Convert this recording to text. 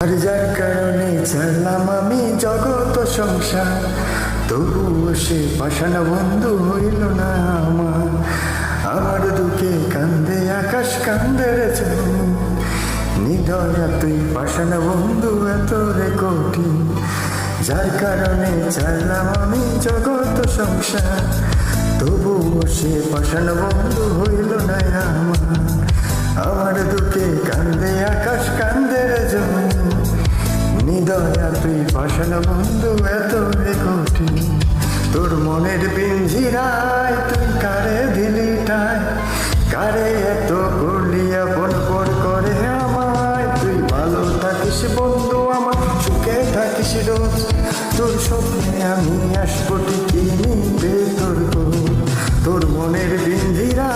আর যার কারণে ছাড়লাম আমি জগৎ সংসার, তবুও সে পাষাণ বন্ধু হইল না আমার। আমার দুঃখে কান্দে আকাশ কান্দে রে জমি, নিদয়া তুই পাষাণ বন্ধু এত রে কঠিন। যার কারণে ছাড়লাম আমি জগৎ সংসার, তবুও সে পাষাণ বন্ধু হইল না আমার। আমার দুঃখে কান্দে আকাশ কান্দে রে জমি, নিদয়া তুই পাষাণ বন্ধু এত রে কঠিন। তোর মনের পিঞ্জিরায় তুই কারে দিলি ঠাই, কারে এত করলি আপন পর করে আমায়। তুই ভালো থাকিস বন্ধু আমার, সুখে থাকিস রোজ, তোর স্বপ্নে আমি আসবো ঠিকই নিবে তোর খোঁজ। তোর মনের পিঞ্জিরা